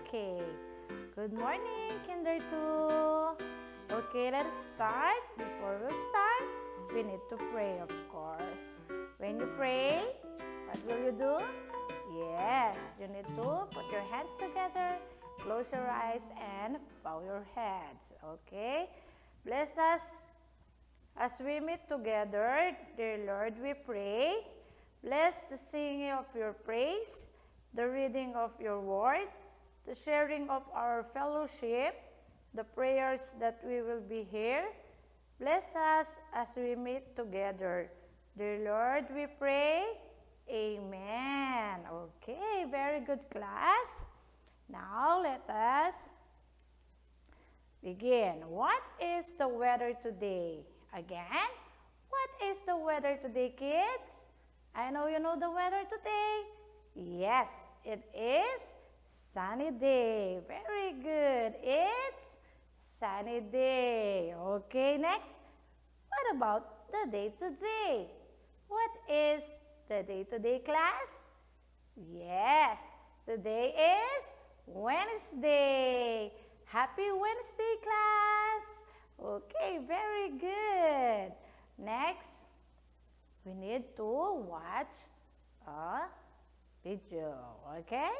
Okay. Good morning, Kinder 2. Okay, let's start. Before we start, we need to pray, of course. When you pray, what will you do? Yes, you need to put your hands together, close your eyes, and bow your heads. Okay? Bless us as we meet together. Dear Lord, we pray. Bless the singing of your praise, the reading of your word, the sharing of our fellowship, the prayers that we will be here. Bless us as we meet together. Dear Lord, we pray. Amen. Okay, very good, class. Now let us begin. What is the weather today? Again, what is the weather today, kids? I know you know the weather today. Yes, it is sunny day. Very good. It's sunny day. Okay, next. What about the day today? What is the day today, class? Yes, today is Wednesday. Happy Wednesday, class. Okay, very good. Next, we need to watch a video, okay?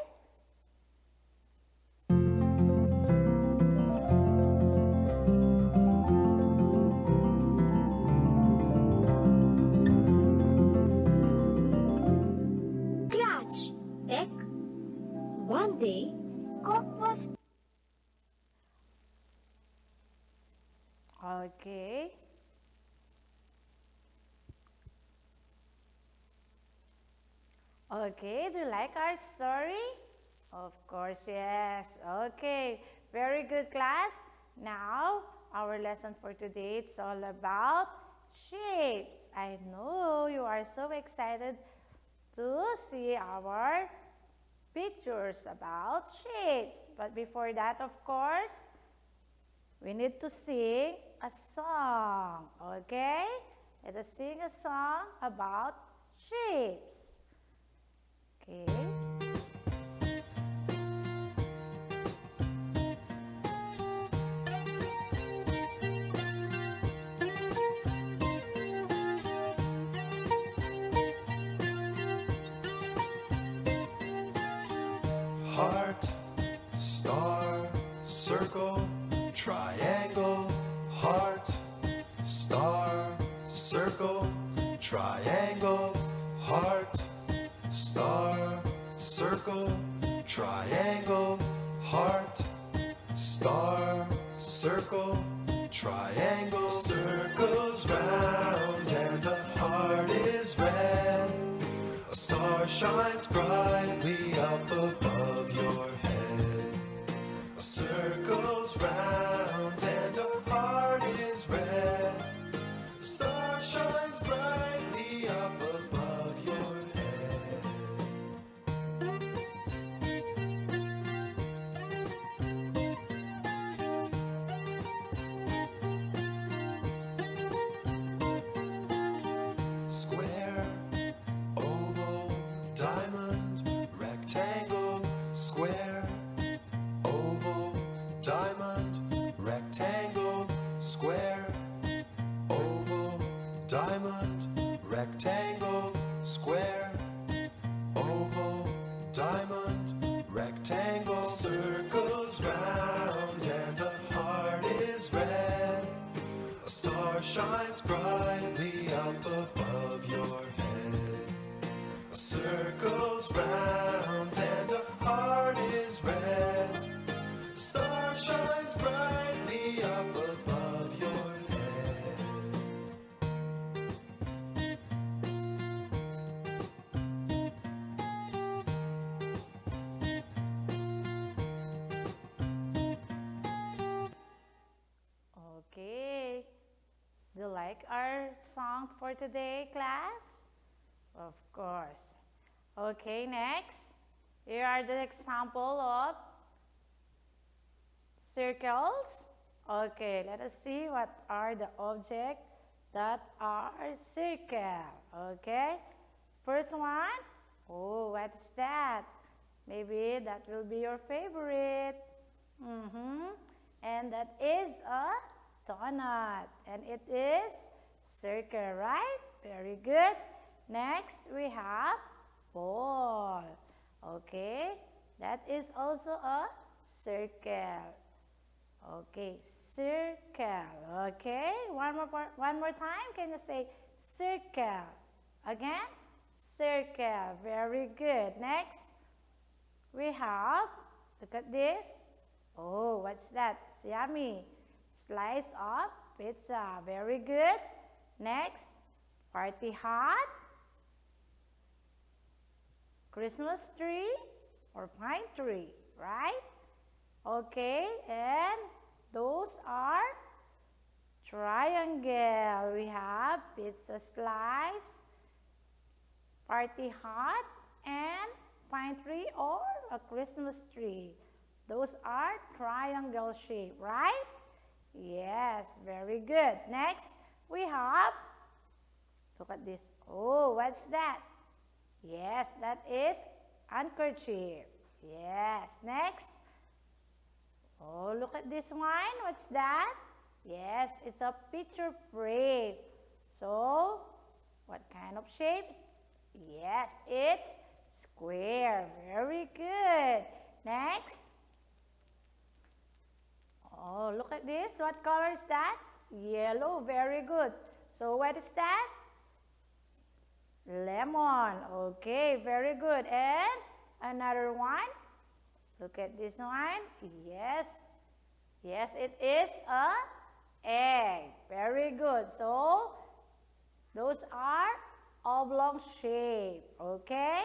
Scratch, peck. One day, Cock was... Okay. Okay, do you like our story? Of course, yes. Okay, very good, class. Now, our lesson for today, it's all about shapes. I know you are so excited to see our pictures about shapes. But before that, of course, we need to sing a song, okay? Let us sing a song about shapes. Okay. Heart, star, circle, triangle. Heart, star, circle, triangle. Heart, star, circle, triangle. Heart, star, circle, triangle. Circles round and a heart is red. A star shines brightly up above your head. A circle's round and a heart is red. A star shines brightly up above your head. Square, oval, diamond, rectangle. Square, oval, diamond, rectangle. Square, oval, diamond, rectangle. Square, oval, diamond, rectangle. Circles round and a heart is red. A star shines brightly up above your head. A circle's round and a heart is red. A star shines brightly up above your head. Okay. Do you like our songs for today, class? Of course. Okay, next. Here are the example of circles. Okay, let us see what are the objects that are circle. Okay. First one. Oh, what's that? Maybe that will be your favorite. And that is a donut. And it is circle, right? Very good. Next, we have ball. Okay, that is also a circle. Okay, circle. Okay, one more time. Can you say circle? Again, circle. Very good. Next, we have, look at this. Oh, what's that? It's yummy. Slice of pizza. Very good. Next, party hat, Christmas tree, or pine tree, right? Okay, and those are triangle. We have pizza slice, party hat, and pine tree or a Christmas tree. Those are triangle shape, right? Yes, very good. Next, we have, look at this. Oh, what's that? Yes, that is handkerchief. Yes, next. Oh, look at this one. What's that? Yes, it's a picture frame. So, what kind of shape? Yes, it's square. Very good. Next. Oh, look at this. What color is that? Yellow. Very good. So, what is that? Lemon. Okay, very good. And another one. Look at this one. Yes. Yes, it is a egg. Very good. So, those are oblong shape. Okay?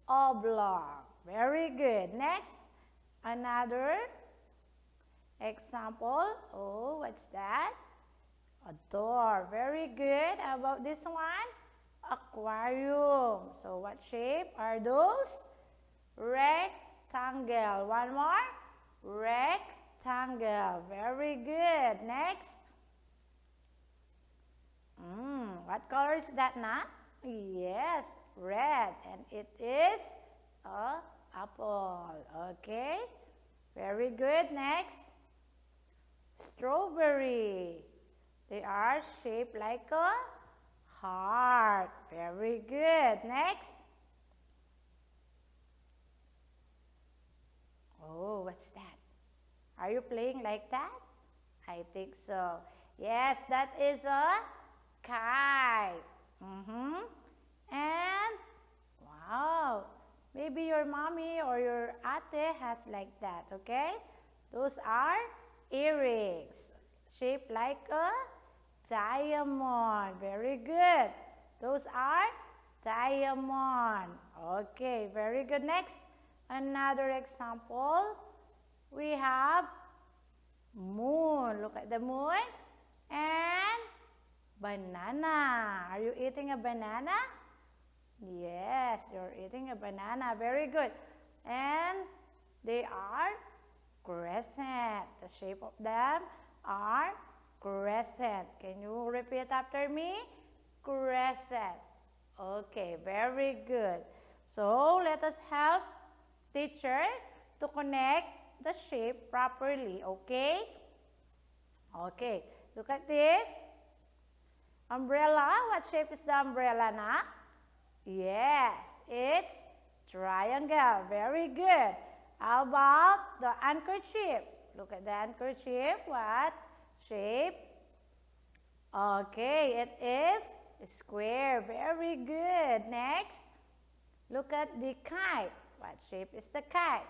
Oblong. Very good. Next, another example. Oh, what's that? A door. Very good. How about this one? Aquarium. So, what shape are those? Rectangle. One more. Rectangle. Very good. Next. What color is that, na? Yes, red. And it is a apple. Okay. Very good. Next. Strawberry. They are shaped like a heart. Very good. Next. Oh, what's that? Are you playing like that? I think so. Yes, that is a kite. And wow, maybe your mommy or your ate has like that, okay? Those are earrings shaped like a diamond. Very good. Those are diamond. Okay, very good. Next, another example. We have moon. Look at the moon. And banana. Are you eating a banana? Yes, you're eating a banana. Very good. And they are crescent. The shape of them are crescent. Can you repeat after me? Crescent. Okay, very good. So, let us help teacher to connect the shape properly, okay? Okay, look at this. Umbrella, what shape is the umbrella, na? Yes, it's triangle. Very good. How about the handkerchief? Look at the handkerchief. What shape? Okay, it is square. Very good. Next, look at the kite. What shape is the kite?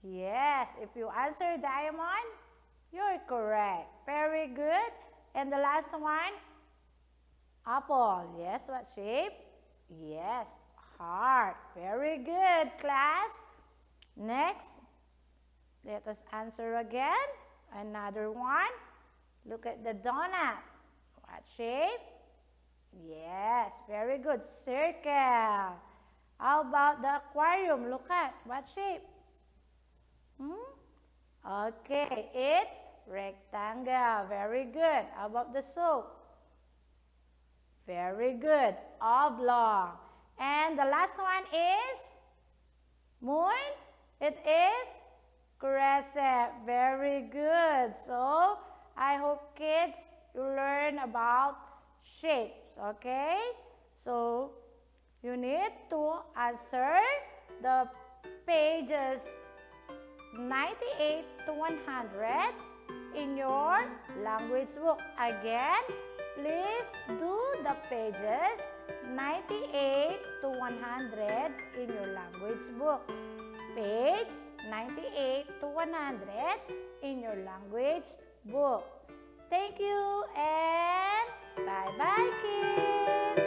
Yes, if you answer diamond, you're correct. Very good. And the last one, apple. Yes, what shape? Yes, heart. Very good, class. Next, let us answer again. Another one. Look at the donut. What shape? Yes, very good. Circle. How about the aquarium? Look at what shape? Okay, it's rectangle. Very good. How about the soap? Very good. Oblong. And the last one is Moon, it is crescent. Very good. So, I hope kids you learn about shapes, okay? So, you need to answer the pages 98 to 100 in your language book. Again, please do the pages 98 to 100 in your language book. Page 98 to 100 in your language book. Thank you and bye-bye, kids!